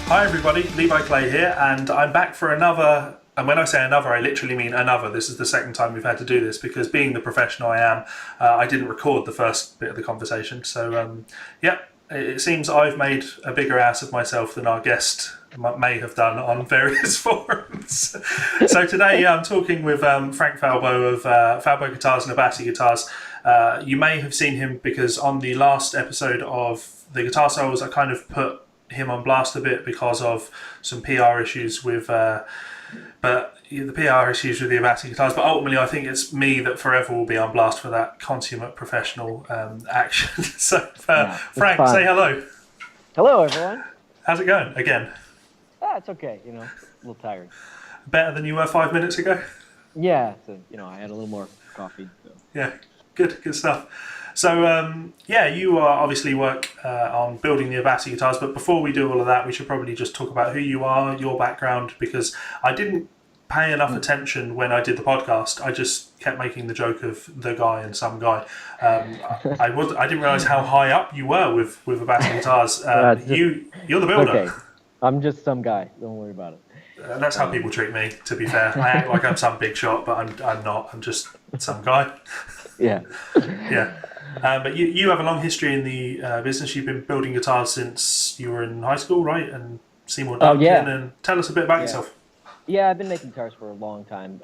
Hi everybody, Levi Clay here, and I'm back for another, and when I say another, I literally mean another. This is the second time we've had to do this, because being the professional I am, I didn't record the first bit of the conversation. So, it seems I've made a bigger ass of myself than our guest may have done on various forums. So today I'm talking with Frank Falbo of Falbo Guitars and Abasi Guitars. You may have seen him because on the last episode of the Guitar Souls, I kind of put him on blast a bit because of some PR issues with the PR issues with the Abasi guitars, but ultimately I think it's me that forever will be on blast for that consummate professional action. So Frank, say hello. Hello everyone. How's it going again? It's okay, a little tired. Better than you were 5 minutes ago? Yeah, so, I had a little more coffee. So. Yeah, good stuff. So, you obviously work on building the Abasi guitars, but before we do all of that, we should probably just talk about who you are, your background, because I didn't pay enough attention when I did the podcast. I just kept making the joke of the guy and some guy. I didn't realise how high up you were with Abasi guitars. You're the builder. Okay. I'm just some guy. Don't worry about it. That's how people treat me, to be fair. I act like I'm some big shot, but I'm not. I'm just some guy. Yeah. Yeah. But you have a long history in the business. You've been building guitars since you were in high school, right? And Seymour Duncan. And tell us a bit about yourself. Yeah, I've been making guitars for a long time,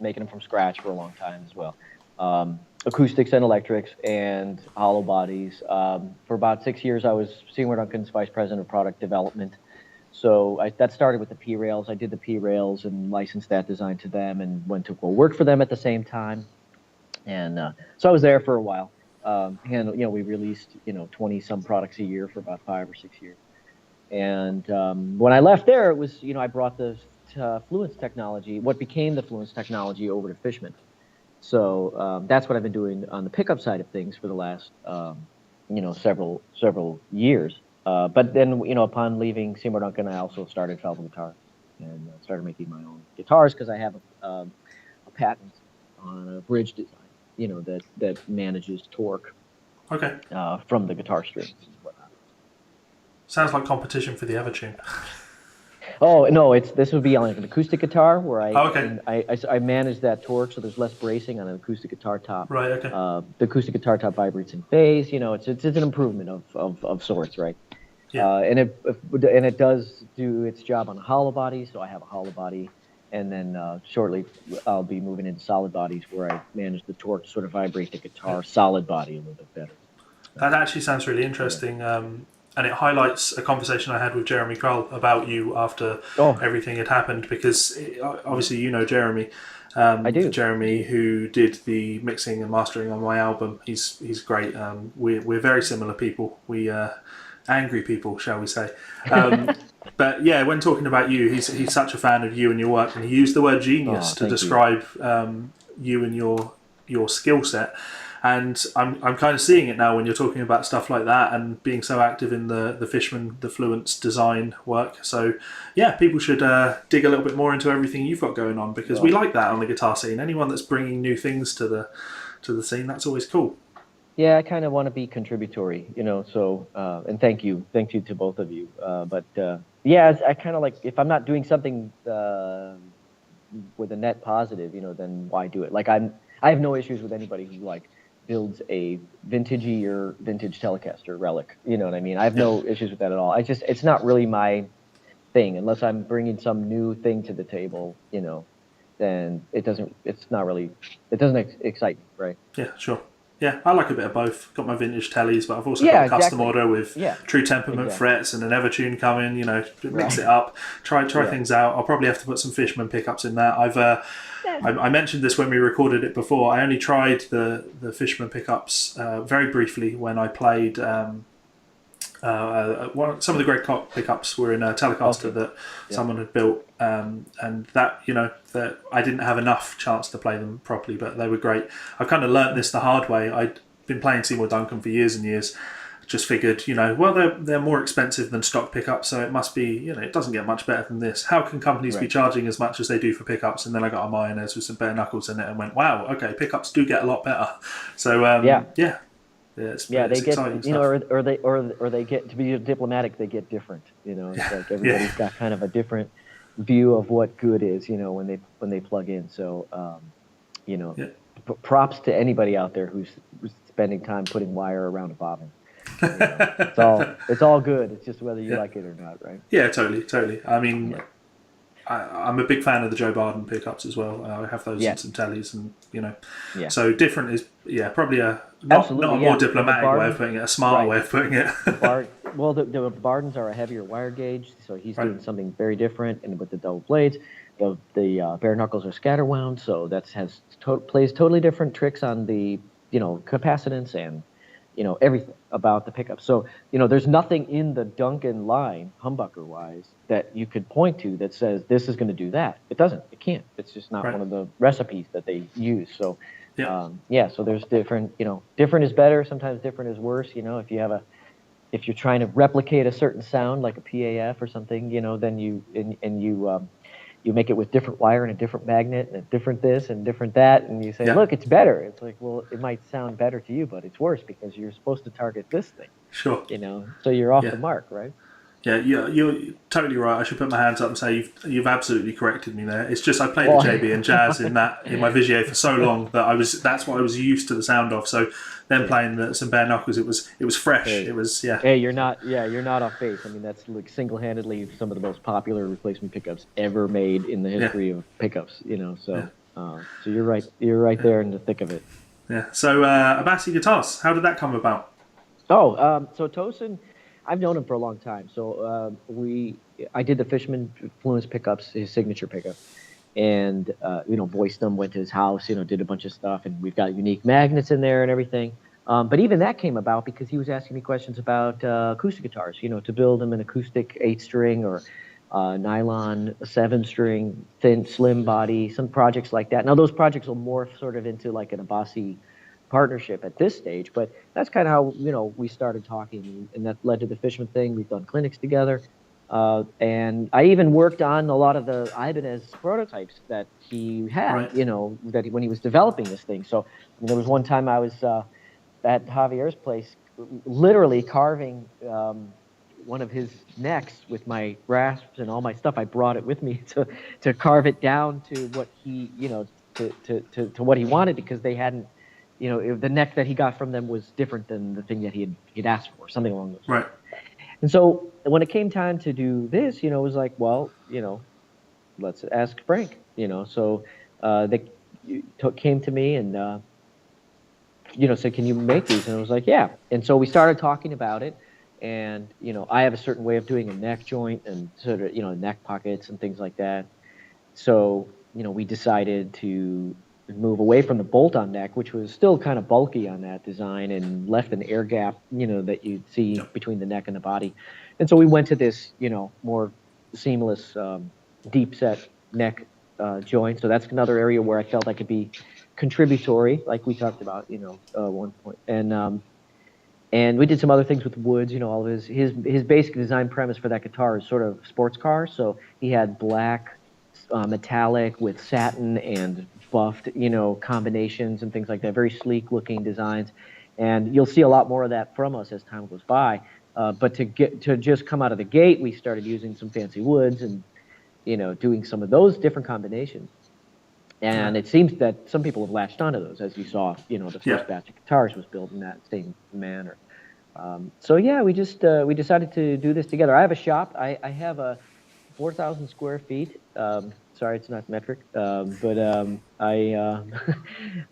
making them from scratch for a long time as well. Acoustics and electrics and hollow bodies. For about 6 years, I was Seymour Duncan's vice president of product development. So that started with the P-Rails. I did the P-Rails and licensed that design to them and went to go work for them at the same time. And so I was there for a while. We released 20-some products a year for about 5 or 6 years. And when I left there, it was I brought the Fluence technology, what became the Fluence technology, over to Fishman. So that's what I've been doing on the pickup side of things for the last several years. But then upon leaving Seymour Duncan, I also started Falbo Guitars and started making my own guitars because I have a patent on a bridge design. That manages torque. Okay. From the guitar strings and whatnot. Sounds like competition for the Evertune. Oh no, this would be on an acoustic guitar where I manage that torque, so there's less bracing on an acoustic guitar top. Right. Okay. The acoustic guitar top vibrates in phase. It's an improvement of sorts, right? Yeah. And it does do its job on a hollow body, so I have a hollow body. And then shortly, I'll be moving into solid bodies where I manage the torque to sort of vibrate the guitar solid body a little bit better. That actually sounds really interesting, and it highlights a conversation I had with Jeremy Kroll about you after everything had happened, because obviously Jeremy. I do. Jeremy, who did the mixing and mastering on my album. He's great. We're very similar people. We angry people, shall we say. But yeah, when talking about you, he's such a fan of you and your work, and he used the word genius to describe you and your skill set. And I'm kind of seeing it now when you're talking about stuff like that and being so active in the Fishman, the Fluence design work. So yeah, people should dig a little bit more into everything you've got going on, because we like that on the guitar scene. Anyone that's bringing new things to the scene, that's always cool. Yeah, I kind of want to be contributory, so, and thank you to both of you. I kind of like, if I'm not doing something with a net positive, then why do it? Like I have no issues with anybody who builds a vintage Telecaster relic, you know what I mean? I have no issues with that at all. It's not really my thing, unless I'm bringing some new thing to the table, then it doesn't excite me, right? Yeah, sure. Yeah, I like a bit of both. Got my vintage tellies, but I've also got a custom order with True Temperament frets and an Evertune coming. Mix it up, try things out. I'll probably have to put some Fishman pickups in that. I mentioned this when we recorded it before. I only tried the Fishman pickups very briefly when I played. Some of the great pickups were in a Telecaster that someone had built, and that that I didn't have enough chance to play them properly, but they were great. I kind of learnt this the hard way. I'd been playing Seymour Duncan for years and years. Just figured, they're more expensive than stock pickups, so it must be, it doesn't get much better than this. How can companies be charging as much as they do for pickups? And then I got a Mayonnaise with some bare knuckles in it and went, wow, okay, pickups do get a lot better. So Yeah, it's, Yeah, they it's get, exciting you know, stuff. or they get, to be diplomatic, they get different. You know, it's like everybody's Yeah, got kind of a different view of what good is. You know, when they plug in. So, you know, yeah. props to anybody out there who's spending time putting wire around a bobbin. You know, it's all good. It's just whether you Yeah, like it or not, right? yeah, totally, totally. I mean, Yeah, I'm a big fan of the Joe Barden pickups as well. I have those in yeah, some tellies, and yeah. so different is probably a not a Absolutely, more yeah. The diplomatic way of Bardens, putting it, a smarter right? way of putting it. The Bardens are a heavier wire gauge, so he's Right, doing something very different. And with the double blades, the bare knuckles are scatter wound, so that plays totally different tricks on the capacitance and everything about the pickup. So there's nothing in the Duncan line humbucker wise that you could point to that says this is going to do that. It doesn't. It can't. It's just not right, one of the recipes that they use. So yeah, yeah, so there's different, different is better. Sometimes different is worse. If you're trying to replicate a certain sound like a PAF or something, then you make it with different wire and a different magnet and a different this and different that, and you say, yeah, look, it's better. It's like, well, it might sound better to you, but it's worse because you're supposed to target this thing, sure, so you're off yeah. the mark, right? Yeah, you're totally right. I should put my hands up and say you've absolutely corrected me there. It's just I played the Well, JB and jazz in my Vigier for so long that that's what I was used to the sound of. So then yeah. playing some bare knuckles, it was fresh. Hey, It was yeah, you're not off base. I mean, that's like single-handedly some of the most popular replacement pickups ever made in the yeah, history of pickups. yeah, So you're right there in the thick of it. yeah. So Abasi guitars, how did that come about? Oh, so Tosin, I've known him for a long time. So I did the Fishman Fluence pickups, his signature pickup, and voiced him, went to his house, did a bunch of stuff, and we've got unique magnets in there and everything. But even that came about because he was asking me questions about acoustic guitars, to build him an acoustic 8-string or nylon 7-string, thin, slim body, some projects like that. Now those projects will morph sort of into like an Abasi partnership at this stage, but that's kind of how we started talking, and that led to the Fishman thing. We've done clinics together, and I even worked on a lot of the Ibanez prototypes that he had, Right, when he was developing this thing. So there was one time I was at Javier's place, literally carving one of his necks with my rasps and all my stuff. I brought it with me to carve it down to what he, to what he wanted, because they hadn't, the neck that he got from them was different than the thing that he'd asked for, something along those lines. right, And so when it came time to do this, it was like, well, let's ask Frank. So they came to me and said, can you make these? And I was like, yeah. And so we started talking about it. And I have a certain way of doing a neck joint and sort of neck pockets and things like that. So we decided to move away from the bolt-on neck, which was still kind of bulky on that design, and left an air gap, that you'd see yep, between the neck and the body. And so we went to this, more seamless, deep set neck joint. So that's another area where I felt I could be contributory, like we talked about, one point. And we did some other things with Woods. All of his basic design premise for that guitar is sort of sports car. So he had black, metallic with satin and buffed, combinations and things like that. Very sleek looking designs, and you'll see a lot more of that from us as time goes by. But to just come out of the gate, we started using some fancy woods and doing some of those different combinations. right, And it seems that some people have latched onto those, as you saw. The yeah, first batch of guitars was built in that same manner. So yeah, we decided to do this together. I have a shop. I have a 4,000 square feet. Sorry, it's not metric, but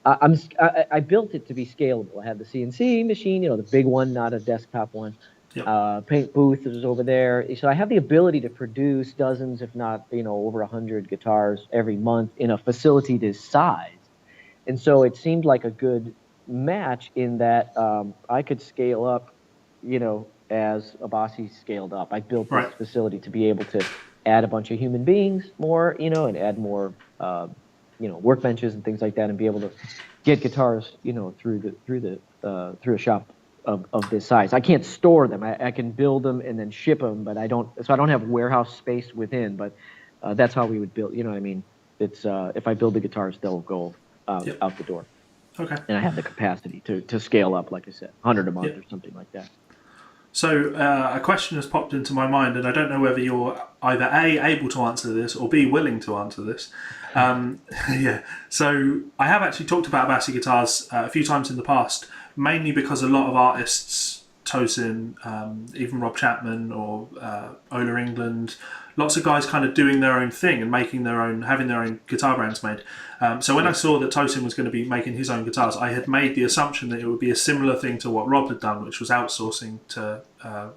I built it to be scalable. I have the CNC machine, the big one, not a desktop one. yep, Paint booth is over there, so I have the ability to produce dozens, if not over 100 guitars every month in a facility this size. And so it seemed like a good match in that I could scale up, as Abasi scaled up. I built this right, facility to be able to add a bunch of human beings more, and add more, workbenches and things like that, and be able to get guitars, through a shop of this size. I can't store them. I can build them and then ship them, but I don't. So I don't have warehouse space within. But that's how we would build. You know what I mean? It's if I build the guitars, they'll go yep. out the door. Okay. and I have the capacity to scale up, like I said, 100 a month or something like that. So a question has popped into my mind, and I don't know whether you're either A, able to answer this, or B, willing to answer this. Yeah. So I have actually talked about Abasi guitars a few times in the past, mainly because a lot of artists, Tosin, even Rob Chapman or Ola England, lots of guys kind of doing their own thing and making their own, having their own guitar brands made. So when I saw that Tosin was going to be making his own guitars, I had made the assumption that it would be a similar thing to what Rob had done, which was outsourcing to,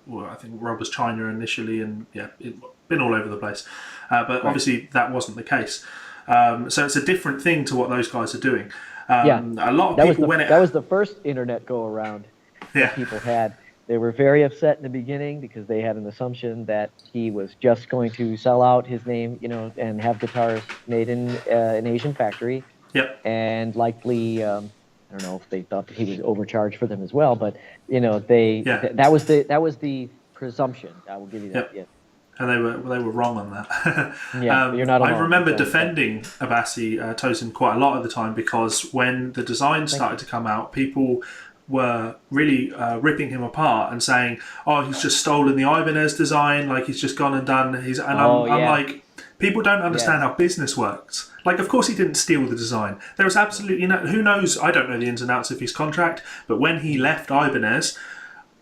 well, I think Rob was China initially, and yeah, it's been all over the place. But obviously that wasn't the case. So it's a different thing to what those guys are doing. A lot of people, that was the first internet go around that people had. They were very upset in the beginning because they had an assumption that he was just going to sell out his name, and have guitars made in an Asian factory. Yep. And likely, I don't know if they thought that he was overcharged for them as well, but that was the presumption. I will give you that. Yep. And they were wrong on that. Yeah, you're not alone. I remember defending Abasi Tosin quite a lot at the time, because when the design started to come out, people were really ripping him apart and saying, "Oh, he's just stolen the Ibanez design. Like, he's just gone and done." I'm like, people don't understand how business works. Like, of course he didn't steal the design. There was absolutely no. Who knows? I don't know the ins and outs of his contract. But when he left Ibanez,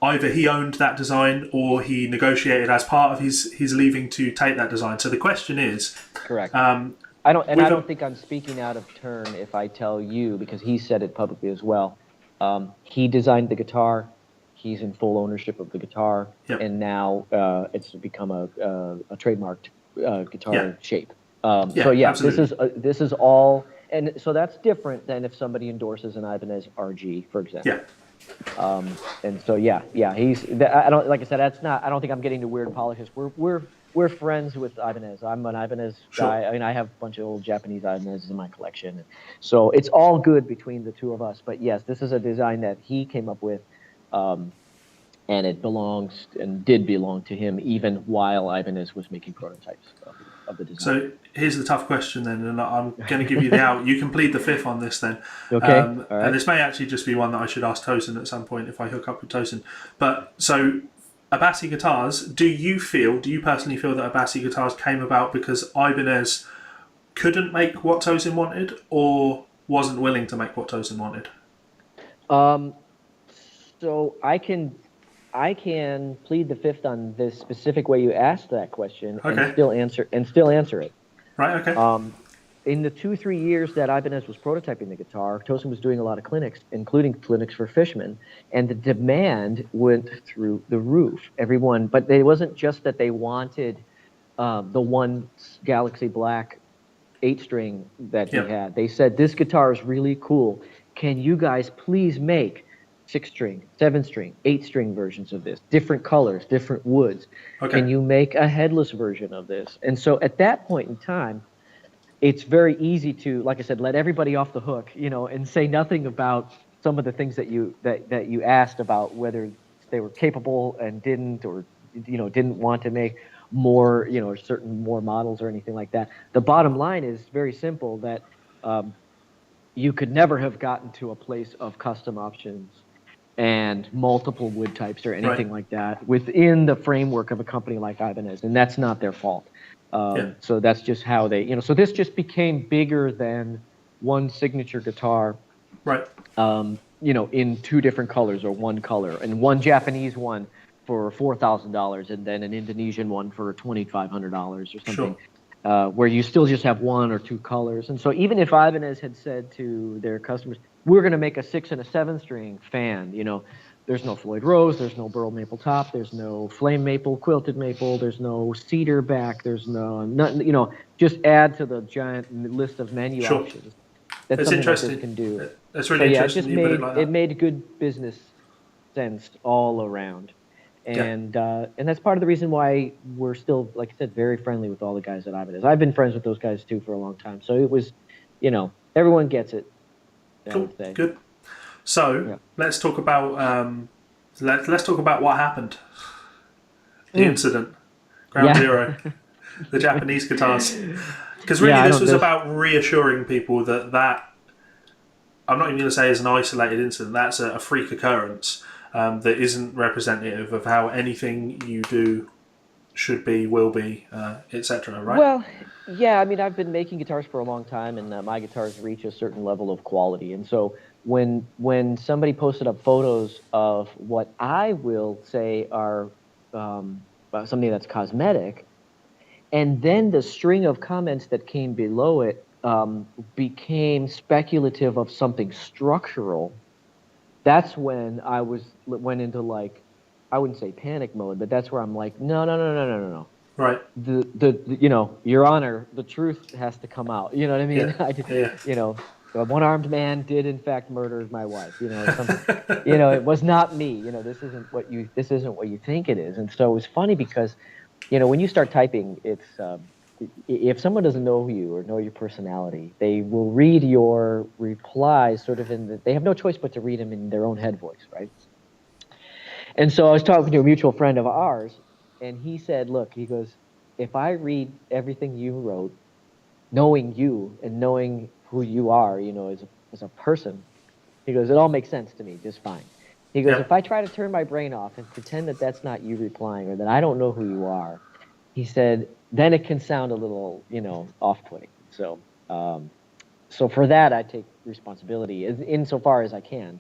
either he owned that design or he negotiated as part of his leaving to take that design. So the question is, correct. I don't think I'm speaking out of turn if I tell you, because he said it publicly as well. He designed the guitar. He's in full ownership of the guitar, and now it's become a trademarked guitar shape. Absolutely. This is all, and so that's different than if somebody endorses an Ibanez RG, for example. Yeah. And so he's. I don't, like I said, that's not. I don't think I'm getting to weird politics. We're friends with Ibanez. I'm an Ibanez guy. I mean, I have a bunch of old Japanese Ibanezes in my collection. So it's all good between the two of us. But yes, this is a design that he came up with, and it belongs and did belong to him even while Ibanez was making prototypes of the design. So here's the tough question then, and I'm going to give you the out. You can plead the fifth on this then. Okay. All right. And this may actually just be one that I should ask Tosin at some point if I hook up with Tosin. But so Abasi guitars, do you personally feel that Abasi guitars came about because Ibanez couldn't make what Tosin wanted, or wasn't willing to make what Tosin wanted? So I can plead the fifth on this specific way you asked that question, and still answer it. Right. Okay. In the 2-3 years that Ibanez was prototyping the guitar, Tosin was doing a lot of clinics, including clinics for Fishman, and the demand went through the roof. But it wasn't just that they wanted the one Galaxy Black 8-string that he had. They said, "This guitar is really cool. Can you guys please make 6-string, 7-string, 8-string versions of this? Different colors, different woods. Can you make a headless version of this?" And so at that point in time, it's very easy to, like I said, let everybody off the hook, and say nothing about some of the things that you asked about, whether they were capable and didn't, or didn't want to make more, certain more models or anything like that. The bottom line is very simple, that you could never have gotten to a place of custom options and multiple wood types or anything like that within the framework of a company like Ibanez, and that's not their fault. So that's just how they, so this just became bigger than one signature guitar, right? In 2 different colors or one color, and one Japanese one for $4,000, and then an Indonesian one for $2,500 or something, where you still just have 1 or 2 colors. And so even if Ibanez had said to their customers, "We're going to make a 6 and a 7-string fan," there's no Floyd Rose, there's no burl maple top, there's no flame maple, quilted maple, there's no cedar back, there's nothing, just add to the giant list of menu options. That's something interesting. That this can do. That's really interesting. It made good business sense all around. And that's part of the reason why we're still, like I said, very friendly with all the guys at Ibanez. I've been friends with those guys too for a long time. So it was, everyone gets it. Cool. Good. So let's talk about let's talk about what happened. The incident, Ground Zero, the Japanese guitars. Because really, this was about reassuring people that I'm not even going to say is an isolated incident. That's a freak occurrence that isn't representative of how anything you do should be, will be, etc. Right? Well, yeah, I mean, I've been making guitars for a long time, and my guitars reach a certain level of quality. And so when somebody posted up photos of what I will say are something that's cosmetic, and then the string of comments that came below it became speculative of something structural, that's when went into like, I wouldn't say panic mode, but that's where I'm like, no, no, no, no, no, no, no. Right. Your honor, the truth has to come out. You know what I mean? Yeah. Yeah. You know, a one-armed man did in fact murder my wife. It was not me. This isn't what you think it is. And so it was funny because, when you start typing, it's if someone doesn't know you or know your personality, they will read your replies sort of they have no choice but to read them in their own head voice, right? And so I was talking to a mutual friend of ours, and he said, look, he goes, if I read everything you wrote, knowing you and knowing who you are, as a person, he goes, it all makes sense to me just fine. He goes, Yeah. if I try to turn my brain off and pretend that that's not you replying or that I don't know who you are, he said, then it can sound a little, off-putting. So for that, I take responsibility insofar as I can,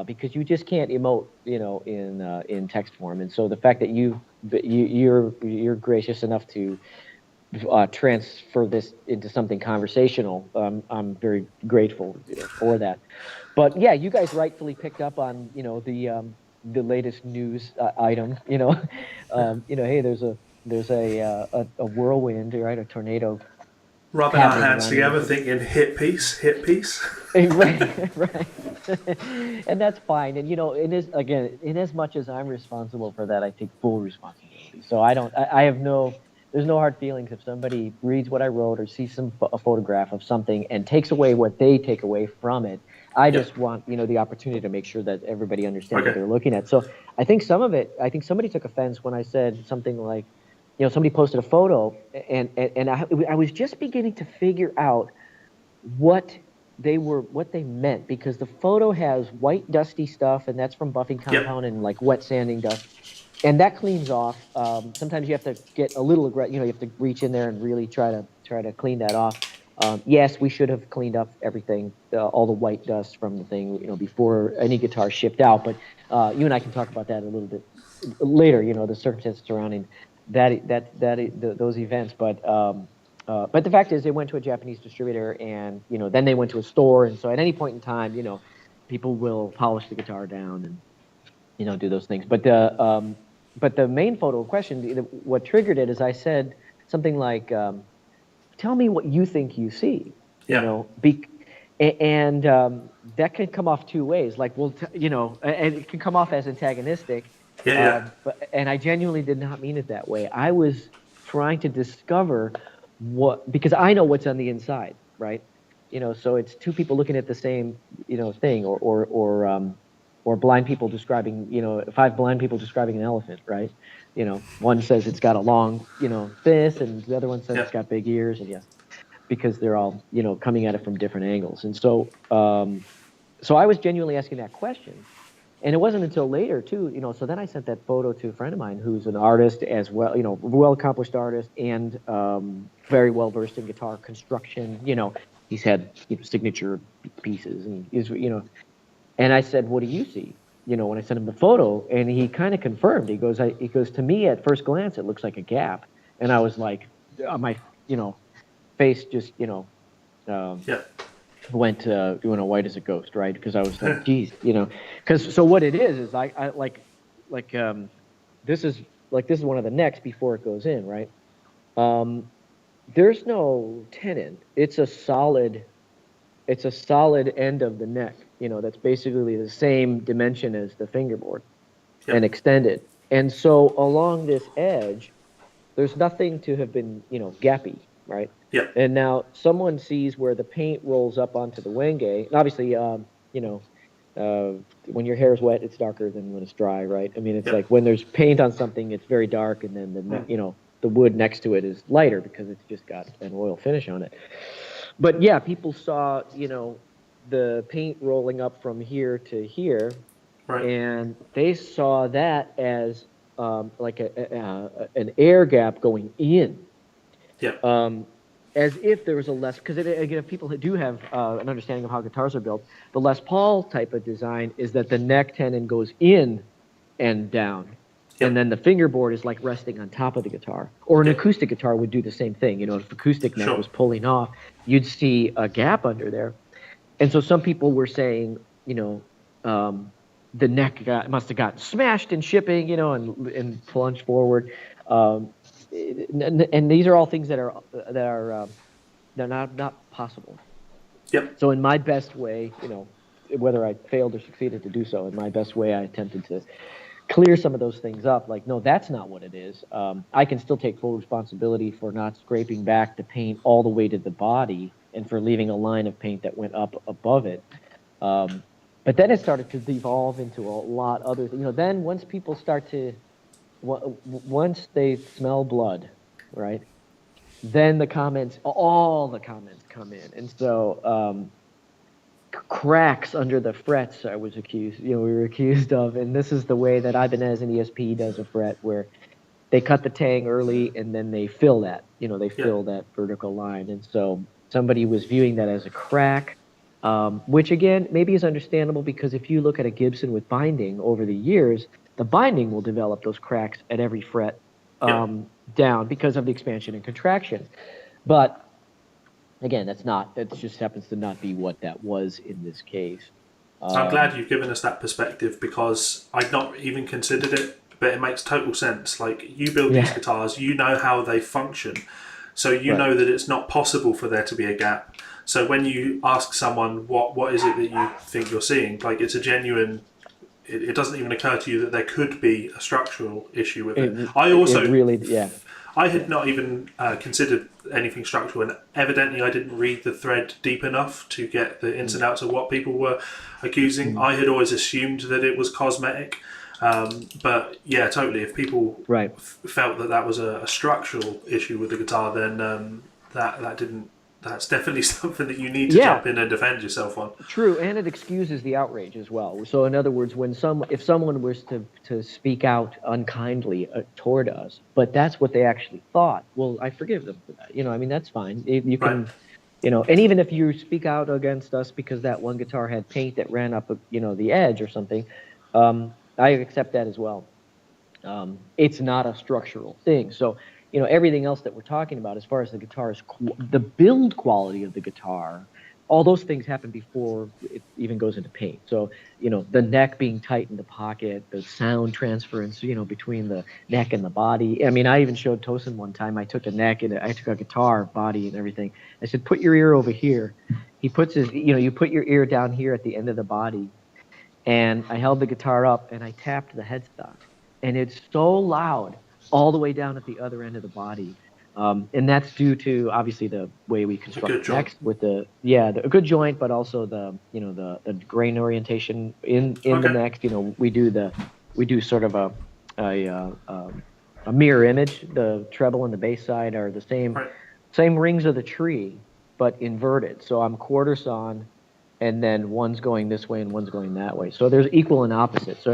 because you just can't emote, in text form. And so the fact that you're gracious enough to transfer this into something conversational, I'm very grateful, for that. But yeah, you guys rightfully picked up on, the latest news item. Hey, there's a whirlwind, right? A tornado Rubbing our happening hands around the together, nation. thinking hit piece, hit piece. Right, right. And that's fine. And in as much as I'm responsible for that, I take full responsibility. So I have there's no hard feelings if somebody reads what I wrote or sees a photograph of something and takes away what they take away from it. I Yep. just want, the opportunity to make sure that everybody understands what Okay. they're looking at. So I think somebody took offense when I said something like, somebody posted a photo and I was just beginning to figure out what what they meant, because the photo has white dusty stuff, and that's from buffing Yep. compound and like wet sanding dust, and that cleans off. Sometimes you have to get a little aggressive. You have to reach in there and really try to clean that off. Yes, we should have cleaned up everything, all the white dust from the thing, before any guitar shipped out. But you and I can talk about that a little bit later. The circumstances surrounding those events. But the fact is, they went to a Japanese distributor, and then they went to a store, and so at any point in time, people will polish the guitar down and do those things. But the main photo question, what triggered it is I said something like, "Tell me what you think you see," Yeah. and that can come off two ways. Like, well, and it can come off as antagonistic. Yeah. Yeah. And I genuinely did not mean it that way. I was trying to discover because I know what's on the inside, right? So it's two people looking at the same, thing, or blind people describing, five blind people describing an elephant, right? One says it's got a long, this, and the other one says Yeah. it's got big ears, and yes, because they're all, coming at it from different angles. And so I was genuinely asking that question. And it wasn't until later, too, so then I sent that photo to a friend of mine who's an artist as well, well-accomplished artist, and very well-versed in guitar construction. He's had signature pieces, and and I said, what do you see? When I sent him the photo, and he kind of confirmed. He goes, to me, at first glance, it looks like a gap. And I was like, my, face just, um, Yeah. went white as a ghost, right? Because I was like, geez, because so what it is I like this is one of the necks before it goes in, right? Um, there's no tenon. It's a solid end of the neck, that's basically the same dimension as the fingerboard Yeah. and extended. And so along this edge, there's nothing to have been, gappy, right? Yeah. And now someone sees where the paint rolls up onto the wenge, and obviously, when your hair is wet, it's darker than when it's dry, right? I mean, it's Yeah. like when there's paint on something, it's very dark, and then the wood next to it is lighter because it's just got an oil finish on it. But yeah, people saw, the paint rolling up from here to here, Right. and they saw that as like an air gap going in, Yeah. as if there was a Les. Because again, if people do have an understanding of how guitars are built, the Les Paul type of design is that the neck tenon goes in and down, and Yep. then the fingerboard is like resting on top of the guitar. Or an Yep. acoustic guitar would do the same thing. You know, if acoustic neck Sure. was pulling off, you'd see a gap under there. And so some people were saying, you know, the neck must have gotten smashed in shipping, you know, and plunged forward. Um, and these are all things that are they're not possible. Yep. So in my best way, you know, whether I failed or succeeded to do so, in my best way, I attempted to clear some of those things up. Like, no, that's not what it is. I can still take full responsibility for not scraping back the paint all the way to the body and for leaving a line of paint that went up above it. But then it started to devolve into a lot other things. You know, then once people start to, once they smell blood, right? Then the comments, all the comments come in. And so, cracks under the frets I was accused, you know, we were accused of, and this is the way that Ibanez and ESP does a fret, where they cut the tang early and then they fill that, you know, they fill that vertical line. And so somebody was viewing that as a crack, which again, maybe is understandable, because if you look at a Gibson with binding over the years, the binding will develop those cracks at every fret down because of the expansion and contraction. But again, that just happens to not be what that was in this case. I'm glad you've given us that perspective, because I'd not even considered it, but it makes total sense. Like, you build these guitars, you know how they function, so you know that it's not possible for there to be a gap. So when you ask someone what is it that you think you're seeing, like, it's a genuine. It doesn't even occur to you that there could be a structural issue with it. I had not even considered anything structural, and evidently I didn't read the thread deep enough to get the ins and outs of what people were accusing. I had always assumed that it was cosmetic, but yeah, totally. If people felt that was a structural issue with the guitar, then that didn't. That's definitely something that you need to jump in and defend yourself on. True, and it excuses the outrage as well. So in other words, if someone was to speak out unkindly toward us, but that's what they actually thought, well, I forgive them for that. You know, I mean, that's fine. You can, you know, and even if you speak out against us because that one guitar had paint that ran up, you know, the edge or something, I accept that as well. It's not a structural thing. So, you know, everything else that we're talking about as far as the guitar's the build quality of the guitar, all those things happen before it even goes into paint. So, you know, the neck being tight in the pocket, the sound transference, you know, between the neck and the body. I mean, I even showed Tosin one time. I took a neck and I took a guitar body and everything. I said, put your ear over here. He puts his, you know, you put your ear down here at the end of the body. And I held the guitar up and I tapped the headstock. And it's so loud all the way down at the other end of the body. And that's due to obviously the way we construct necks with a good joint, but also the grain orientation in the neck. You know, we do sort of a mirror image. The treble and the bass side are the same rings of the tree, but inverted. So I'm quarter sawn, and then one's going this way and one's going that way. So there's equal and opposite. So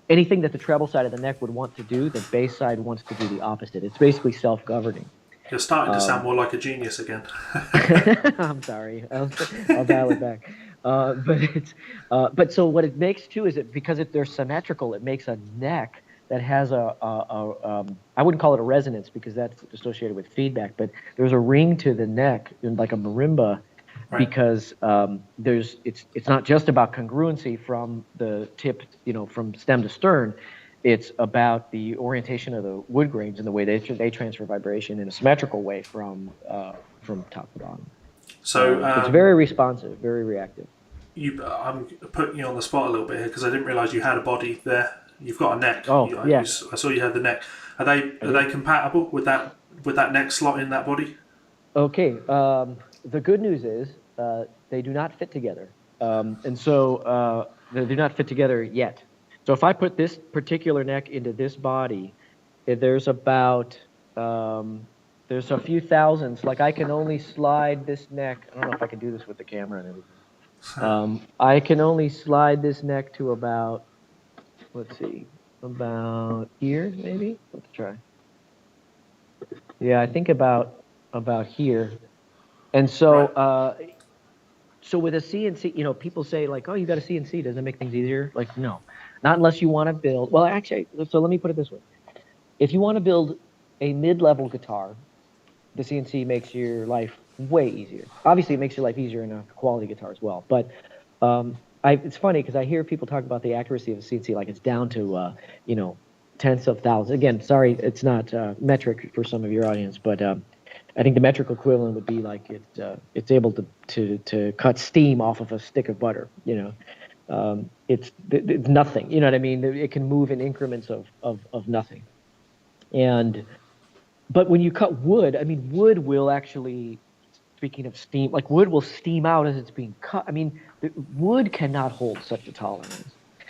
anything that the treble side of the neck would want to do, the bass side wants to do the opposite. It's basically self-governing. You're starting to sound more like a genius again. I'm sorry. I'll dial it back. But so what it makes too is that because they're symmetrical, it makes a neck that has I wouldn't call it a resonance because that's associated with feedback, but there's a ring to the neck, like a marimba, because it's not just about congruency from the tip, you know, from stem to stern. It's about the orientation of the wood grains and the way they transfer vibration in a symmetrical way from top to bottom. So it's very responsive, very reactive. I'm putting you on the spot a little bit here because I didn't realize you had a body there. You've got a neck. I saw you had the neck. Are they compatible with that neck slot in that body? Okay. The good news is they do not fit together, and so they do not fit together yet. So if I put this particular neck into this body, there's about there's a few thousandths. Like I can only slide this neck. I don't know if I can do this with the camera and everything. I can only slide this neck to about, let's see, about here, maybe? Let's try. Yeah, I think about here. And so, Right. so with a CNC, people say like, "Oh, you got a CNC. Does it make things easier?" Like, no, not unless you want to build. Well, actually, so let me put it this way: if you want to build a mid-level guitar, the CNC makes your life way easier. Obviously, it makes your life easier in a quality guitar as well. But it's funny because I hear people talk about the accuracy of a CNC like it's down to, tenths of thousands. Again, sorry, it's not metric for some of your audience, but I think the metric equivalent would be like it's able to cut steam off of a stick of butter. It's nothing. You know what I mean? It can move in increments of nothing. And but when you cut wood, I mean, wood will actually, speaking of steam, like wood will steam out as it's being cut. I mean, wood cannot hold such a tolerance.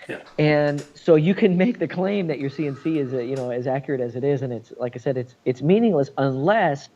Yeah. And so you can make the claim that your CNC is, as accurate as it is, and it's like I said, it's meaningless unless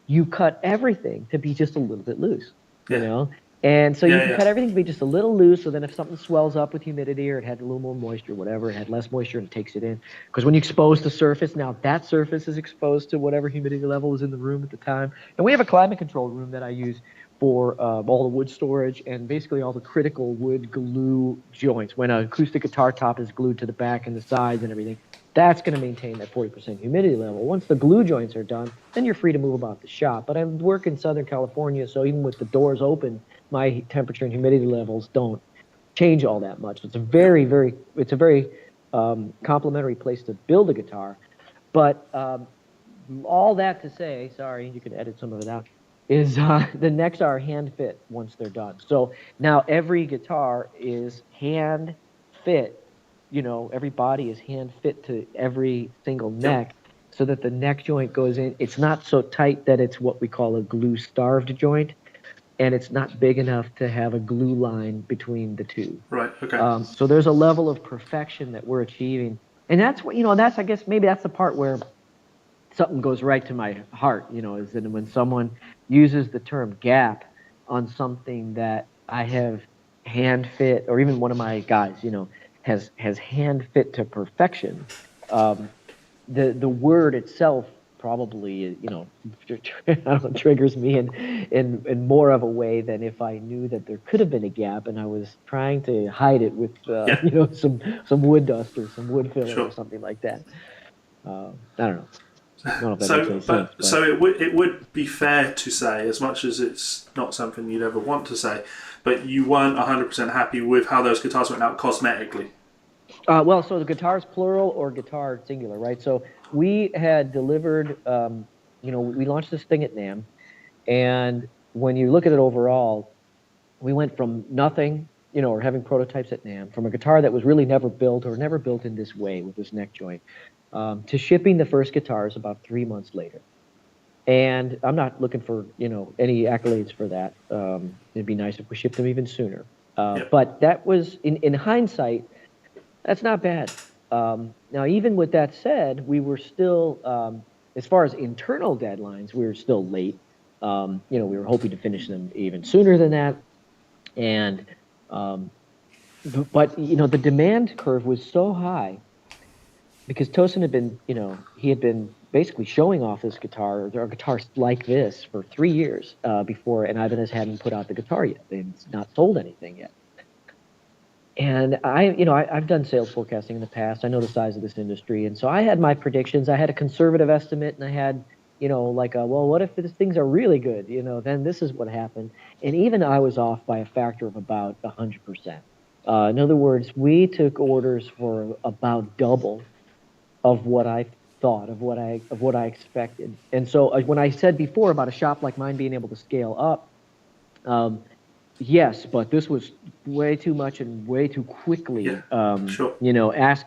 you cut everything to be just a little bit loose, you Yeah. know? And so you Yeah. can Yeah. cut everything to be just a little loose. So then if something swells up with humidity or it had a little more moisture, whatever, it had less moisture and it takes it in. Because when you expose the surface, now that surface is exposed to whatever humidity level is in the room at the time. And we have a climate control room that I use for all the wood storage and basically all the critical wood glue joints. When an acoustic guitar top is glued to the back and the sides and everything, that's going to maintain that 40% humidity level. Once the glue joints are done, then you're free to move about the shop. But I work in Southern California, so even with the doors open, my temperature and humidity levels don't change all that much. Yeah. It's a very complimentary place to build a guitar. But all that to say, sorry, you can edit some of it out, is the necks are hand fit once they're done. So now every guitar is hand fit. Every body is hand fit to every single Yep. neck so that the neck joint goes in. It's not so tight that it's what we call a glue starved joint, and it's not big enough to have a glue line between the two. Right. Okay. So there's a level of perfection that we're achieving. And that's what, that's, I guess, maybe that's the part where something goes right to my heart, is that when someone uses the term gap on something that I have hand fit, or even one of my guys, has hand fit to perfection. The word itself probably, I don't know, triggers me in more of a way than if I knew that there could have been a gap and I was trying to hide it with, Yeah. some wood dust or some wood filler or Sure. something like that. I don't know. I don't know if that makes So, any sense, but it would be fair to say, as much as it's not something you'd ever want to say, but you weren't 100% happy with how those guitars went out cosmetically. well, so the guitar's plural or guitar singular, right? So we had delivered, we launched this thing at NAMM, and when you look at it overall, we went from nothing, or having prototypes at NAMM, from a guitar that was really never built or never built in this way with this neck joint, to shipping the first guitars about 3 months later. And I'm not looking for, any accolades for that. It'd be nice if we shipped them even sooner. Yep. But that was, in hindsight, that's not bad. Now, even with that said, we were still, as far as internal deadlines, we were still late. We were hoping to finish them even sooner than that. And, but, the demand curve was so high because Tosin had been, he had been basically showing off this guitar, or guitars like this, for 3 years before, and Ibanez hadn't put out the guitar yet. They'd not sold anything yet. And I've done sales forecasting in the past. I know the size of this industry, and so I had my predictions. I had a conservative estimate, and I had, well, what if these things are really good? Then this is what happened. And even I was off by a factor of about 100%. In other words, we took orders for about double of what I thought, of what I expected. And so when I said before about a shop like mine being able to scale up, yes, but this was way too much and way too quickly. Yeah. Sure.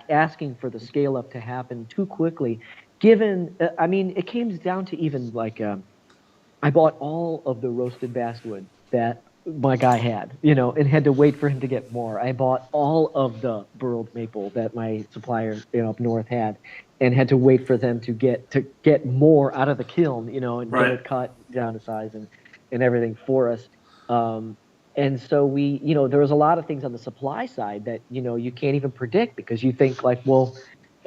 Asking for the scale up to happen too quickly. Given, I mean, it came down to even like I bought all of the roasted basswood that my guy had, and had to wait for him to get more. I bought all of the burled maple that my supplier, up north had, and had to wait for them to get more out of the kiln, and get Right. it cut down to size and everything for us. And so we, there was a lot of things on the supply side that, you can't even predict because you think like, well,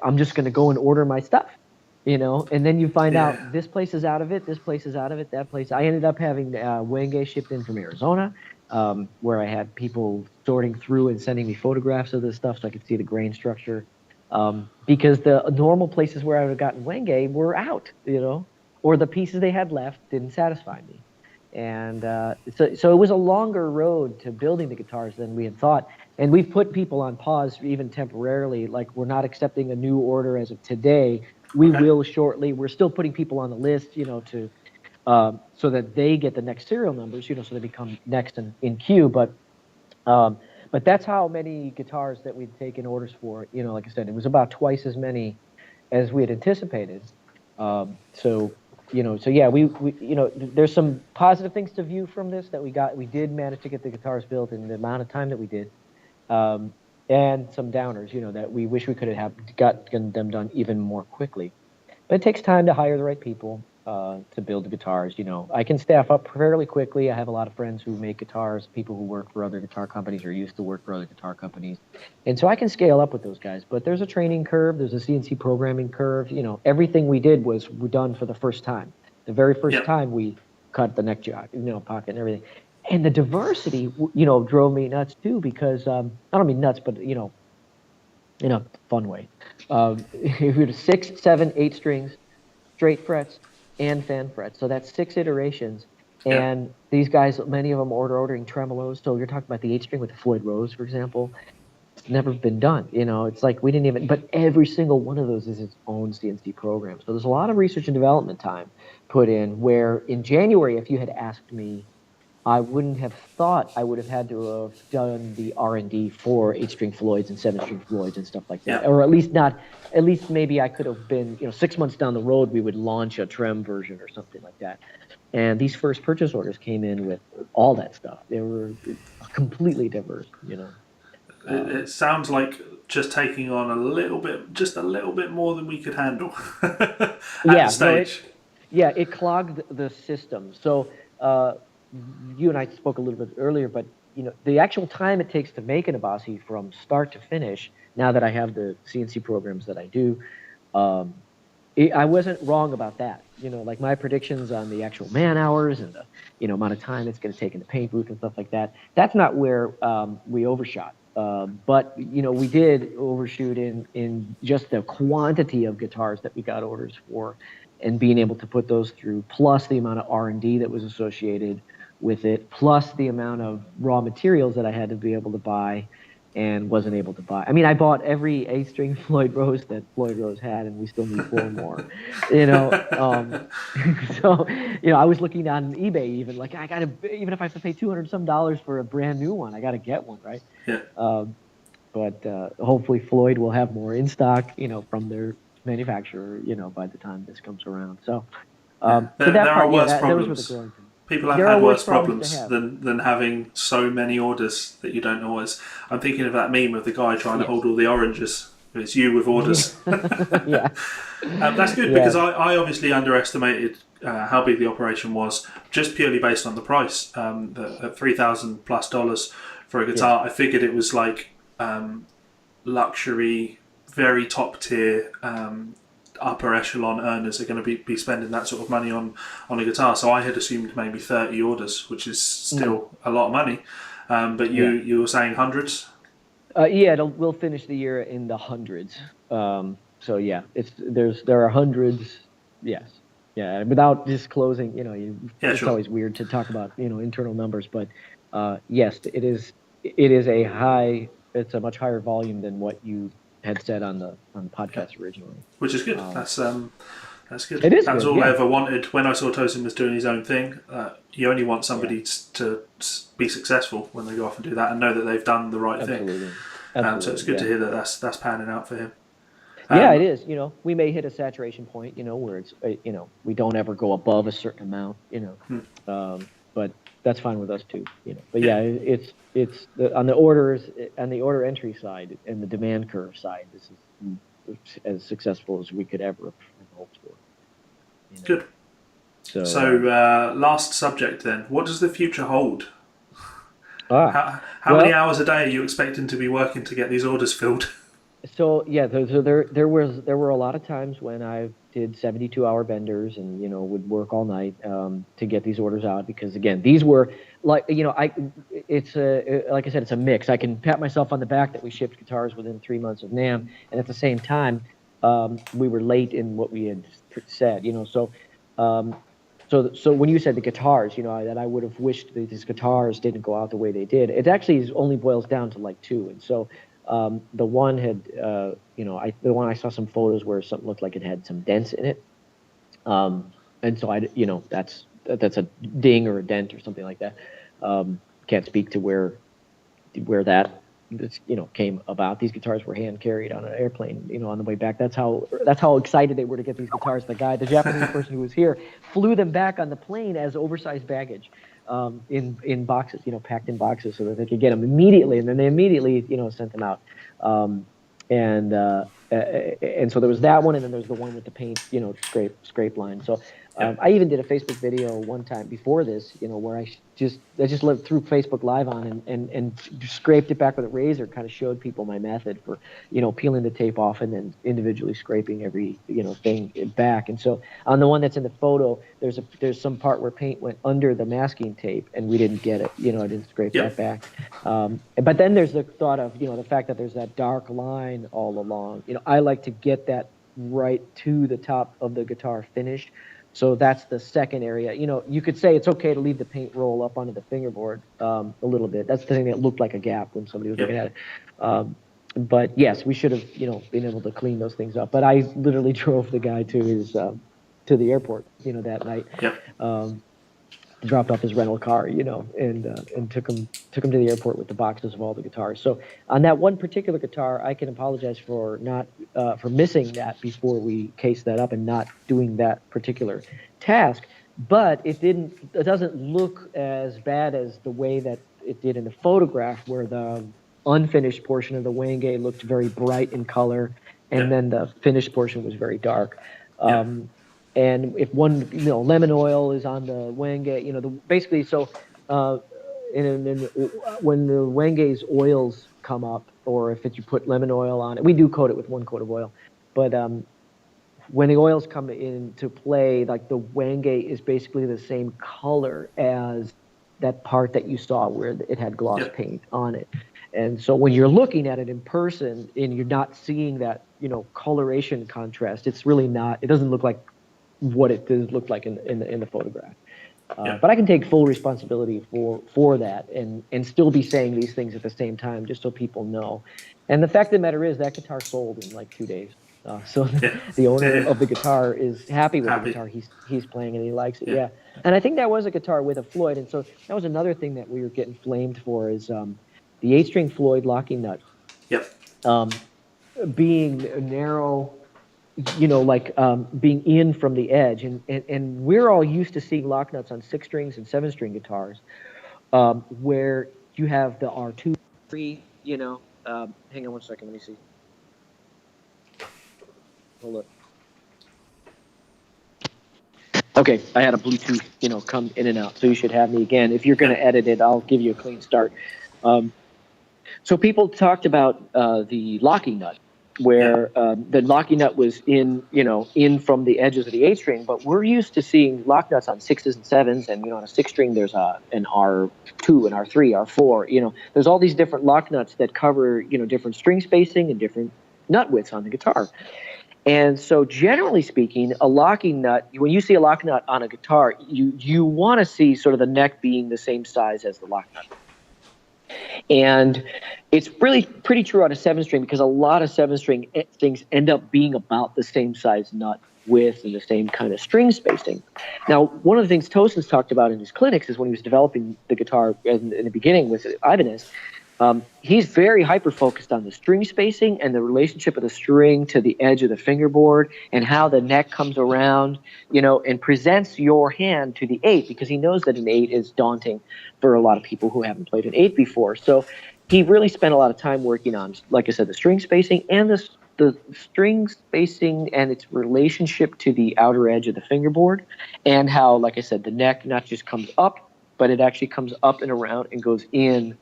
I'm just going to go and order my stuff, and then you find Yeah. out this place is out of it, this place is out of it, that place. I ended up having Wenge shipped in from Arizona, where I had people sorting through and sending me photographs of this stuff so I could see the grain structure. Because the normal places where I would have gotten Wenge were out, or the pieces they had left didn't satisfy me. And so it was a longer road to building the guitars than we had thought. And we've put people on pause even temporarily. Like we're not accepting a new order as of today. We Okay. will shortly. We're still putting people on the list, to so that they get the next serial numbers, so they become next in queue. But that's how many guitars that we'd taken orders for. Like I said, it was about twice as many as we had anticipated. So yeah, we there's some positive things to view from this that we did manage to get the guitars built in the amount of time that we did, and some downers, that we wish we could have gotten them done even more quickly. But it takes time to hire the right people to build the guitars. I can staff up fairly quickly. I have a lot of friends who make guitars, people who work for other guitar companies or used to work for other guitar companies. And so I can scale up with those guys. But there's a training curve. There's a CNC programming curve. Everything we did was done for the first time. The very first Yep. time we cut the neck jock, pocket and everything. And the diversity, drove me nuts too because I don't mean nuts, but, in a fun way. If we had 6, 7, 8 strings, straight frets, and fan frets. So that's 6 iterations. Yeah. And these guys, many of them ordering tremolos. So you're talking about the 8 string with the Floyd Rose, for example. It's never been done. It's like we didn't even, but every single one of those is its own CNC program. So there's a lot of research and development time put in where in January, if you had asked me, I wouldn't have thought I would have had to have done the R&D for 8-string Floyds and 7-string Floyds and stuff like that, Yeah. or at least not. At least maybe I could have been, 6 months down the road, we would launch a trem version or something like that. And these first purchase orders came in with all that stuff. They were completely diverse. It sounds like just taking on just a little bit more than we could handle at the Yeah, no, stage. it clogged the system. So you and I spoke a little bit earlier, but the actual time it takes to make an Abasi from start to finish. Now that I have the CNC programs that I do, I wasn't wrong about that. Like my predictions on the actual man hours and the amount of time it's going to take in the paint booth and stuff like that. That's not where we overshot. But we did overshoot in just the quantity of guitars that we got orders for, and being able to put those through, plus the amount of R&D that was associated with it, plus the amount of raw materials that I had to be able to buy and wasn't able to buy. I mean, I bought every 8-string Floyd Rose that Floyd Rose had, and we still need 4 more. So I was looking on eBay even like even if I have to pay $200 some for a brand new one, I gotta get one, right? Yeah. But hopefully Floyd will have more in stock, from their manufacturer, by the time this comes around. So, Yeah. so that There are part, yeah, worse those were the problems. growing pains. People have There are had worse worse problems to problems have. than having so many orders that you don't always. I'm thinking of that meme of the guy trying to Yes. hold all the oranges. It's you with orders. Yeah. That's good Yeah. because I obviously underestimated how big the operation was just purely based on the price. At $3,000+ for a guitar, I figured it was like luxury, very top tier, upper echelon earners are going to be spending that sort of money on a guitar. So I had assumed maybe 30 orders, which is still a lot of money. But you were saying hundreds. Yeah, we'll finish the year in the hundreds. So yeah, there are hundreds. Yes, yeah. Without disclosing, Yeah, it's sure. always weird to talk about internal numbers, but yes, it is. It is a high. It's a much higher volume than what you had said on the podcast originally. Which is good. That's good. It is That was good. all I Yeah. ever wanted when I saw Tosin was doing his own thing. You only want somebody to be successful when they go off and do that and know that they've done the right thing. Absolutely. Absolutely. So it's good yeah. to hear that that's panning out for him. Yeah, it is. We may hit a saturation point, where it's, we don't ever go above a certain amount, but that's fine with us too, But yeah, it's on the order entry side and the demand curve side. This is as successful as we could ever have hoped for. Good. So last subject then. What does the future hold? Ah, How many well, hours a day are you expecting to be working to get these orders filled? so yeah, there were a lot of times when I did 72-hour benders and would work all night to get these orders out because again these were like I it's a like I said it's a mix. I can pat myself on the back that we shipped guitars within 3 months of NAMM, and at the same time we were late in what we had said. Um, so when you said the guitars, that I would have wished that these guitars didn't go out the way they did. It actually only boils down to like two, and so. The one had, the one I saw some photos where something looked like it had some dents in it. And so that's a ding or a dent or something like that. Can't speak to where that came about. These guitars were hand carried on an airplane, on the way back. That's how excited they were to get these guitars. The Japanese person who was here, flew them back on the plane as oversized baggage, in boxes, packed in boxes, so that they could get them immediately, and then they immediately, sent them out. Um, and so there was that one, and then there's the one with the paint, scrape line. So Yeah, I even did a Facebook video one time before this, where I just lived through Facebook Live on and scraped it back with a razor, kind of showed people my method for, peeling the tape off and then individually scraping every, thing back. And so on the one that's in the photo, there's some part where paint went under the masking tape and we didn't get it. I didn't scrape yeah, that back. But then there's the thought of, the fact that there's that dark line all along. I like to get that right to the top of the guitar finished. So that's the second area. You could say it's okay to leave the paint roll up onto the fingerboard a little bit. That's the thing that looked like a gap when somebody was yeah, looking at it. But yes, we should have, been able to clean those things up. But I literally drove the guy to the airport, that night. yeah. Um, Dropped off his rental car, and took him to the airport with the boxes of all the guitars. So on that one particular guitar, I can apologize for not for missing that before we cased that up and not doing that particular task. But it doesn't look as bad as the way that it did in the photograph, where the unfinished portion of the Wenge looked very bright in color, and Yeah, then the finished portion was very dark. yeah, Um, and if one, lemon oil is on the wenge, basically, so uh, and when the wenge's oils come up, or if you put lemon oil on it, we do coat it with one coat of oil, but when the oils come into play, like the wenge is basically the same color as that part that you saw where it had gloss yeah, paint on it. And so when you're looking at it in person and you're not seeing that, coloration contrast, it's really not, it doesn't look like what it does look like in the photograph. yeah. But I can take full responsibility for that and still be saying these things at the same time, just so people know. And the fact of the matter is that guitar sold in like 2 days. So Yeah, the yeah, owner yeah. of the guitar is happy with the Happy. guitar he's playing and he likes it. Yeah, Yeah, and I think that was a guitar with a Floyd, and so that was another thing that we were getting flamed for is the 8-string Floyd locking nut yep, um, being narrow, like being in from the edge. And we're all used to seeing lock nuts on 6 strings and 7-string guitars, where you have the R2, 3, hang on one second, let me see. Hold up. Okay, I had a Bluetooth, come in and out, so you should have me again. If you're going yeah, to edit it, I'll give you a clean start. Um, So people talked about the locking nut, yeah, where the locking nut was in from the edges of the 8-string, but we're used to seeing lock nuts on 6s and 7s, and on a 6-string there's an R2, an R3, R4. There's all these different lock nuts that cover different string spacing and different nut widths on the guitar. And so generally speaking, a locking nut, when you see a lock nut on a guitar, you want to see sort of the neck being the same size as the lock nut. And it's really pretty true on a 7-string, because a lot of 7-string things end up being about the same size nut width and the same kind of string spacing. Now, one of the things Tosin's talked about in his clinics is when he was developing the guitar in the beginning with Ibanez, he's very hyper-focused on the string spacing and the relationship of the string to the edge of the fingerboard and how the neck comes around, and presents your hand to the 8, because he knows that an 8 is daunting for a lot of people who haven't played an 8 before. So he really spent a lot of time working on, like I said, the string spacing and the string spacing and its relationship to the outer edge of the fingerboard, and how, like I said, the neck not just comes up but it actually comes up and around and goes in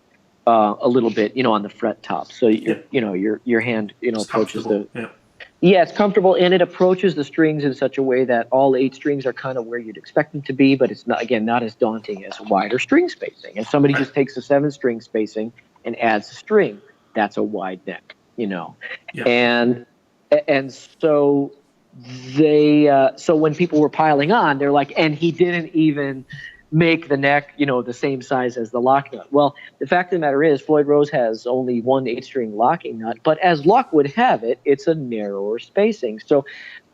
a little bit, on the fret top. So your hand, It's approaches comfortable. the. Yeah, it's comfortable, and it approaches the strings in such a way that all 8 strings are kind of where you'd expect them to be, but it's not as daunting as wider string spacing. If somebody just takes a 7-string spacing and adds a string, that's a wide neck, and so so when people were piling on, they're like, and he didn't even make the neck, the same size as the lock nut. Well, the fact of the matter is, Floyd Rose has only one 8-string locking nut, but as luck would have it, it's a narrower spacing. So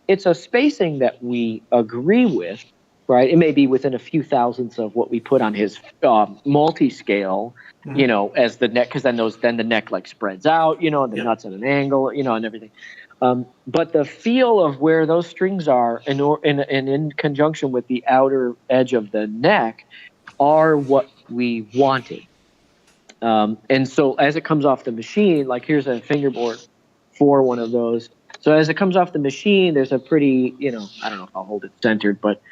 it's a spacing that we agree with, right? It may be within a few thousandths of what we put on his multi-scale, as the neck, because then the neck like spreads out, and the nut's at an angle, and everything. But the feel of where those strings are, and in conjunction with the outer edge of the neck, are what we wanted. And so as it comes off the machine, like here's a fingerboard for one of those. So as it comes off the machine, there's a pretty, I don't know if I'll hold it centered, but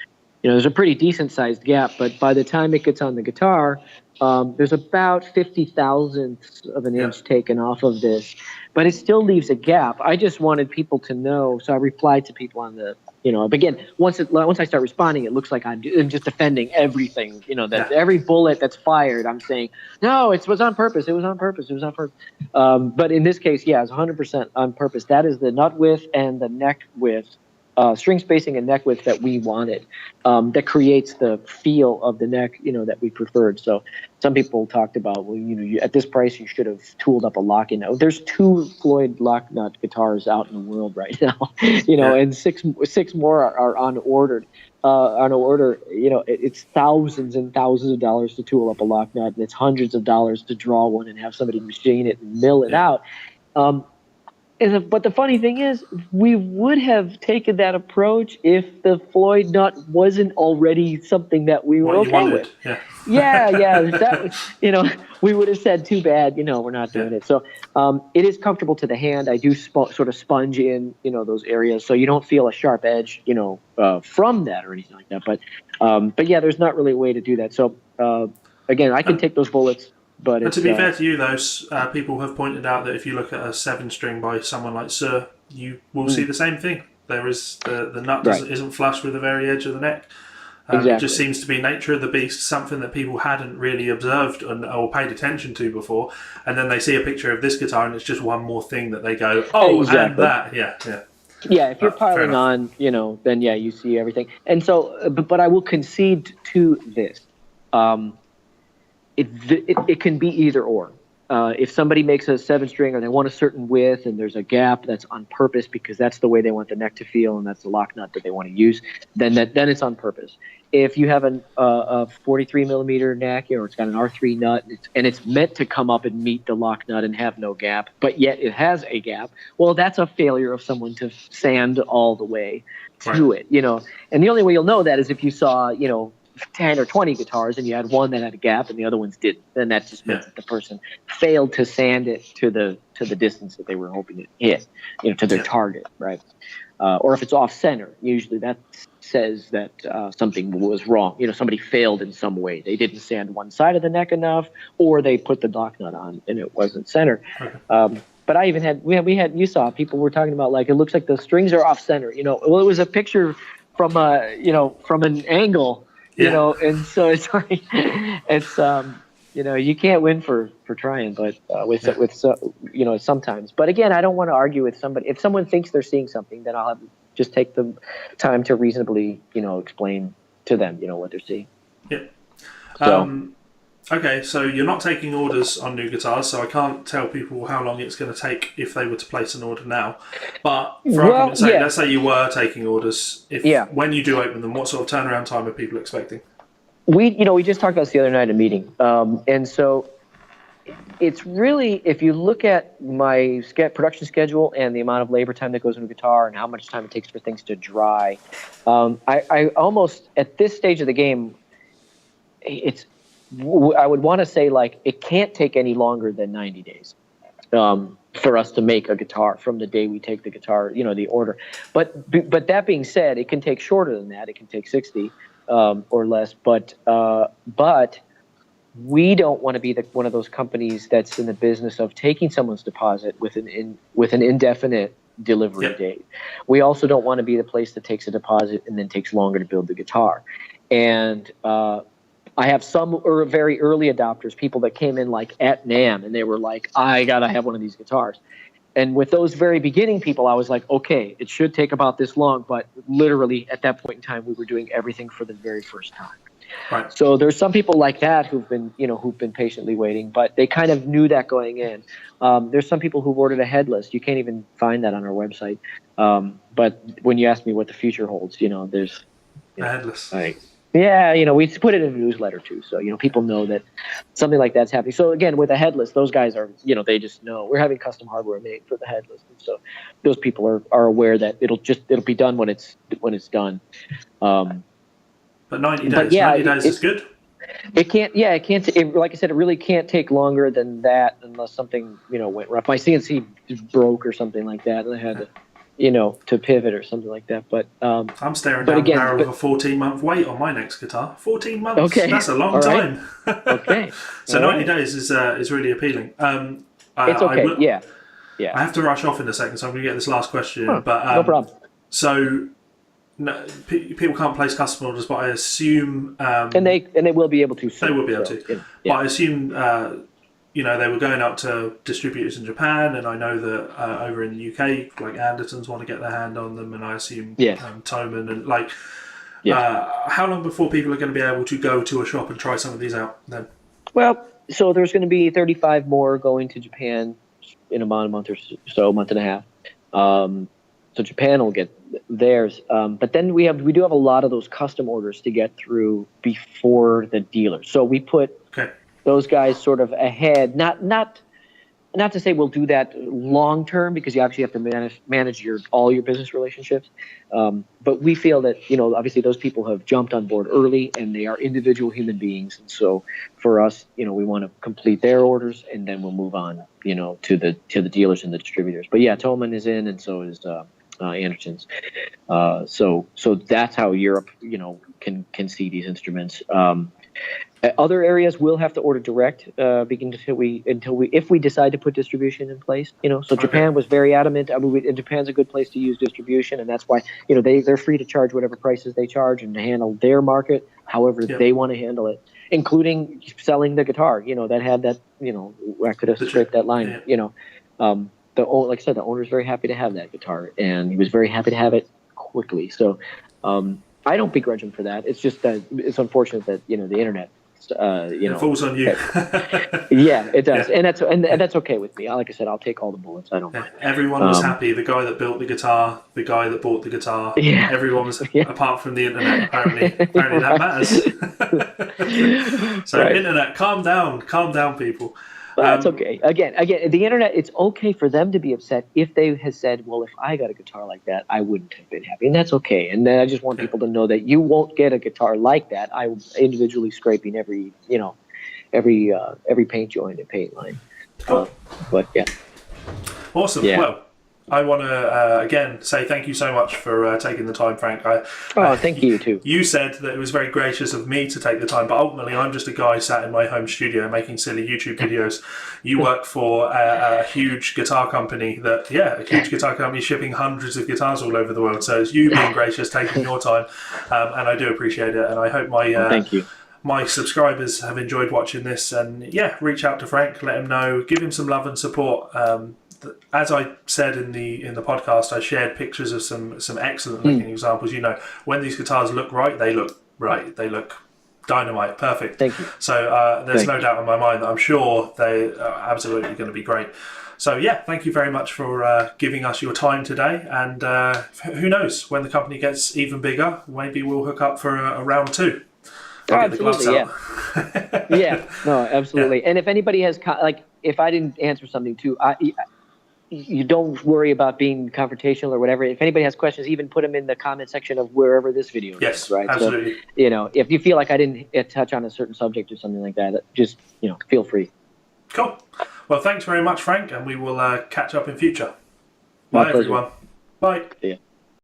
there's a pretty decent sized gap. But by the time it gets on the guitar, there's about 50 thousandths of an inch taken off of this, but it still leaves a gap. I just wanted people to know, so I replied to people on the, again, once I start responding, it looks like I'm just defending everything, that every bullet that's fired, I'm saying, no, it was on purpose. It was on purpose. It was on purpose. But in this case, it's 100% on purpose. That is the nut width and the neck width. String spacing and neck width that we wanted, that creates the feel of the neck, that we preferred. So some people talked about, well, at this price, you should have tooled up a lock-in. There's 2 Floyd lock nut guitars out in the world right now, and six more are on order. It's thousands and thousands of dollars to tool up a lock nut, and it's hundreds of dollars to draw one and have somebody machine it and mill it out. But the funny thing is, we would have taken that approach if the Floyd nut wasn't already something that we were okay with. That was, we would have said, too bad, we're not doing it. So it is comfortable to the hand. I do sort of sponge in, those areas, so you don't feel a sharp edge, from that or anything like that. But yeah, there's not really a way to do that. So again, I can take those bullets. But to be fair to you, though, people have pointed out that if you look at a 7-string by someone like Sir, you will see the same thing. There is the nut isn't flush with the very edge of the neck. It just seems to be nature of the beast, something that people hadn't really observed or paid attention to before. And then they see a picture of this guitar, and it's just one more thing that they go, and that, Yeah, if you're piling on, then you see everything. And so, but I will concede to this. It can be either or. If somebody makes a 7-string or they want a certain width and there's a gap that's on purpose because that's the way they want the neck to feel and that's the lock nut that they want to use, then it's on purpose. If you have a 43 millimeter neck, it's got an R3 nut and it's meant to come up and meet the lock nut and have no gap, but yet it has a gap, well, that's a failure of someone to sand all the way through it, And the only way you'll know that is if you saw, 10 or 20 guitars and you had one that had a gap and the other ones didn't, then that just means that the person failed to sand it to the distance that they were hoping to hit, to their target, right? Or if it's off center, usually that says that something was wrong. Somebody failed in some way. They didn't sand one side of the neck enough, or they put the lock nut on and it wasn't center. But I even had you saw people were talking about, like, it looks like the strings are off center. Well, it was a picture from from an angle. And so it's like, you can't win for trying, but sometimes. But again, I don't want to argue with somebody. If someone thinks they're seeing something, then I'll just take the time to reasonably, explain to them, what they're seeing. Yeah. So, okay, so you're not taking orders on new guitars, so I can't tell people how long it's going to take if they were to place an order now. But for argument's sake, let's say you were taking orders. When you do open them, what sort of turnaround time are people expecting? We just talked about this the other night in a meeting, and so it's really, if you look at my production schedule and the amount of labor time that goes into a guitar and how much time it takes for things to dry, I almost, at this stage of the game, I would want to say, like, it can't take any longer than 90 days for us to make a guitar from the day we take the guitar, the order. But that being said, it can take shorter than that. It can take 60. or less. But we don't want to be one of those companies that's in the business of taking someone's deposit with an indefinite delivery date. We also don't want to be the place that takes a deposit and then takes longer to build the guitar. And I have some very early adopters, people that came in like at NAMM, and they were like, I gotta have one of these guitars. And with those very beginning people, I was like, okay, it should take about this long, but literally at that point in time, we were doing everything for the very first time. Right. So there's some people like that who've been patiently waiting, but they kind of knew that going in. There's some people who've ordered a headless. You can't even find that on our website. But when you ask me what the future holds, there's a headless. We put it in a newsletter too, so people know that something like that's happening. So again, with a headless, those guys are, they just know we're having custom hardware made for the headless, and so those people are aware that it'll be done when it's done. But 90 days, 90 days is good. It can't. Yeah, it can't. Like I said, it really can't take longer than that unless something went rough. My CNC broke or something like that, and I had to. To pivot or something like that. But I'm staring down the barrel of a 14-month wait on my next guitar. 14 months. Okay. That's a long time. Okay. So 90 days is really appealing. It's okay. Yeah. I have to rush off in a second, so I'm going to get this last question. Huh, but no problem. So people can't place custom orders, but I assume and they will be able to. They will be able to. But I assume. They were going out to distributors in Japan, and I know that over in the UK, like Andertons want to get their hand on them, and I assume Thomann and how long before people are going to be able to go to a shop and try some of these out then? Well, so there's going to be 35 more going to Japan in about a month or so, month and a half. So Japan will get theirs, but then we do have a lot of those custom orders to get through before the dealer. So we put those guys sort of ahead, not to say we'll do that long term, because you actually have to manage all your business relationships. But we feel that obviously those people have jumped on board early, and they are individual human beings. And so for us, we want to complete their orders, and then we'll move on, to the dealers and the distributors. But yeah, Thomann is in, and so is Andertons. So that's how Europe, can see these instruments. Other areas will have to order direct, if we decide to put distribution in place. So Japan was very adamant. I mean, and Japan's a good place to use distribution, and that's why they're free to charge whatever prices they charge and to handle their market however they want to handle it, including selling the guitar. That had that. I could have scraped that line. Like I said, the owner's very happy to have that guitar, and he was very happy to have it quickly. So I don't begrudge him for that. It's just that it's unfortunate that the internet. It falls on you. Yeah, it does, and that's okay with me. Like I said, I'll take all the bullets. I don't mind. Everyone was happy. The guy that built the guitar, the guy that bought the guitar. Everyone was apart from the internet. Apparently that matters. So internet, calm down, people. That's okay. Again, the internet, it's okay for them to be upset if they had said, well, if I got a guitar like that, I wouldn't have been happy. And that's okay. And then I just want people to know that you won't get a guitar like that. I'm individually scraping every paint joint and paint line. But yeah. Awesome. Yeah. Well, I want to again say thank you so much for taking the time, Frank. Thank you too. You said that it was very gracious of me to take the time, but ultimately I'm just a guy sat in my home studio making silly YouTube videos. You work for a huge guitar company shipping hundreds of guitars all over the world. So it's you being gracious, taking your time, and I do appreciate it. And I hope thank you. My subscribers have enjoyed watching this. And reach out to Frank, let him know, give him some love and support. As I said in the podcast, I shared pictures of some excellent looking examples. When these guitars look right, they look right. They look dynamite, perfect. Thank you. So there's no doubt in my mind that I'm sure they are absolutely going to be great. So thank you very much for giving us your time today. And who knows, when the company gets even bigger, maybe we'll hook up for a round 2. Absolutely, yeah. No, absolutely. And if anybody has if I didn't answer something too, you don't worry about being confrontational or whatever. If anybody has questions, even put them in the comment section of wherever this video is, right? Absolutely. So, if you feel like I didn't touch on a certain subject or something like that, just, feel free. Cool. Well, thanks very much, Frank, and we will catch up in future. Bye, everyone. Bye. See ya.